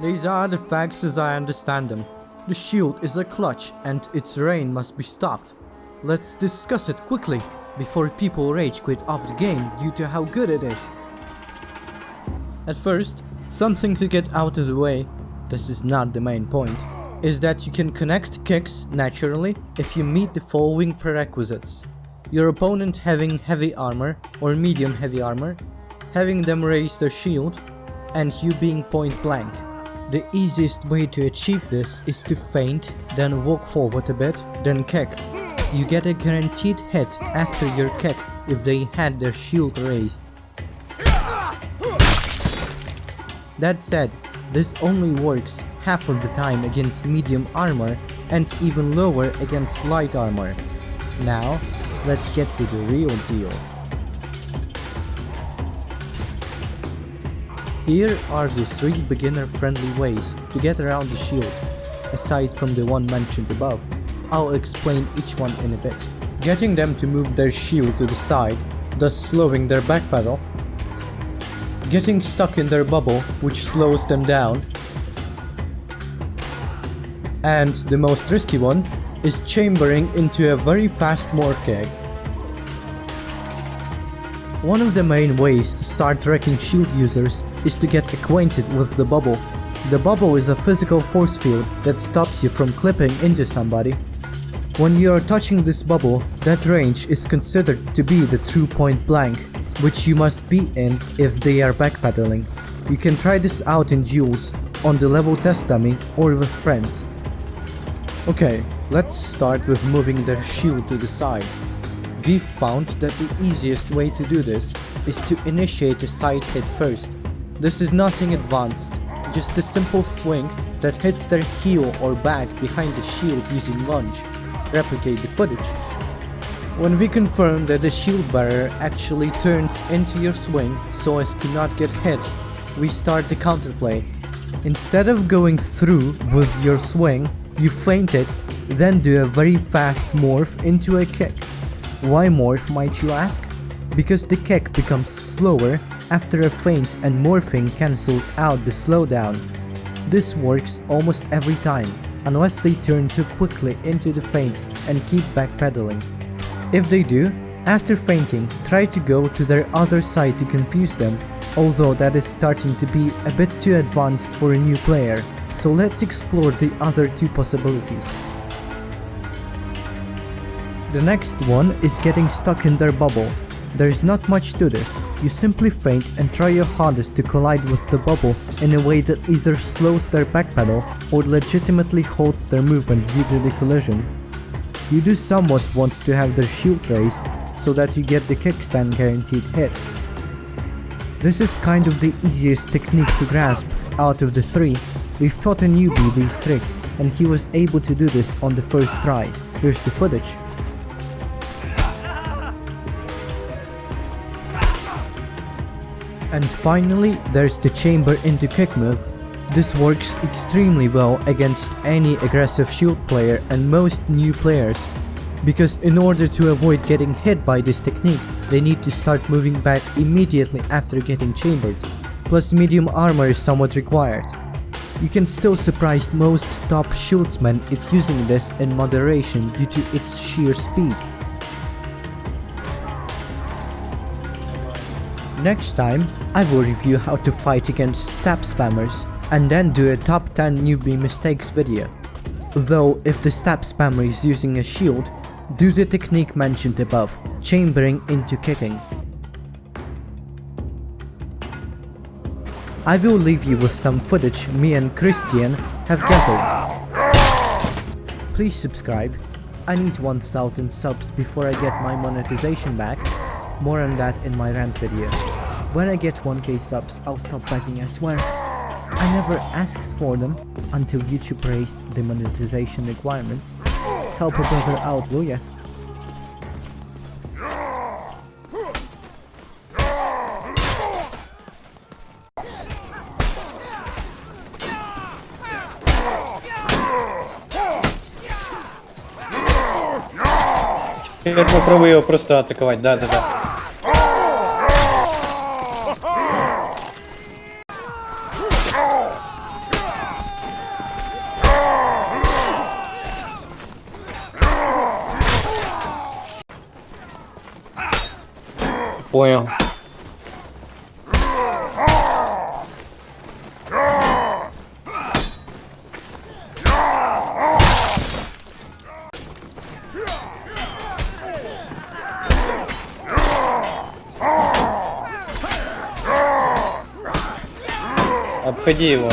These are the facts as I understand them. The shield is a clutch and its reign must be stopped. Let's discuss it quickly before people rage quit off the game due to how good it is. At first, something to get out of the way, this is not the main point, is that you can connect kicks naturally if you meet the following prerequisites. Your opponent having heavy armor or medium heavy armor, having them raise their shield, and you being point blank. The easiest way to achieve this is to feint, then walk forward a bit, then kick. You get a guaranteed hit after your kick if they had their shield raised. That said, this only works half of the time against medium armor and even lower against light armor. Now, let's get to the real deal. Here are the 3 beginner-friendly ways to get around the shield, aside from the one mentioned above. I'll explain each one in a bit. Getting them to move their shield to the side, thus slowing their backpedal. Getting stuck in their bubble, which slows them down. And the most risky one is chambering into a very fast morph kick. One of the main ways to start wrecking shield users is to get acquainted with the bubble. The bubble is a physical force field that stops you from clipping into somebody. When you are touching this bubble, that range is considered to be the true point blank, which you must be in if they are backpedaling. You can try this out in duels, on the level test dummy, or with friends. Okay, let's start with moving their shield to the side. We've found that the easiest way to do this is to initiate a side hit first. This is nothing advanced, just a simple swing that hits their heel or back behind the shield using lunge. Replicate the footage. When we confirm that the shield bearer actually turns into your swing so as to not get hit, we start the counterplay. Instead of going through with your swing, you feint it, then do a very fast morph into a kick. Why morph, might you ask? Because the kick becomes slower after a feint and morphing cancels out the slowdown. This works almost every time, unless they turn too quickly into the feint and keep backpedaling. If they do, after feinting, try to go to their other side to confuse them, although that is starting to be a bit too advanced for a new player, so let's explore the other 2 possibilities. The next one is getting stuck in their bubble. There is not much to this, you simply feint and try your hardest to collide with the bubble in a way that either slows their backpedal or legitimately halts their movement due to the collision. You do somewhat want to have their shield raised, so that you get the kickstand guaranteed hit. This is kind of the easiest technique to grasp out of the 3. We've taught a newbie these tricks, and he was able to do this on the first try. Here's the footage. And finally, there's the chamber into kick move. This works extremely well against any aggressive shield player and most new players, because in order to avoid getting hit by this technique, they need to start moving back immediately after getting chambered, plus medium armor is somewhat required. You can still surprise most top shieldsmen if using this in moderation due to its sheer speed. Next time, I will review how to fight against stab spammers, and then do a top 10 newbie mistakes video. Though if the stab spammer is using a shield, do the technique mentioned above, chambering into kicking. I will leave you with some footage me and Christian have gathered. Please subscribe, I need 1000 subs before I get my monetization back, more on that in my rant video. When I get 1k subs, I'll stop begging, I swear. I never asked for them until YouTube raised the monetization requirements. Help a brother out, will ya? Теперь попробую его просто атаковать, да-да-да. Понял. Обходи его.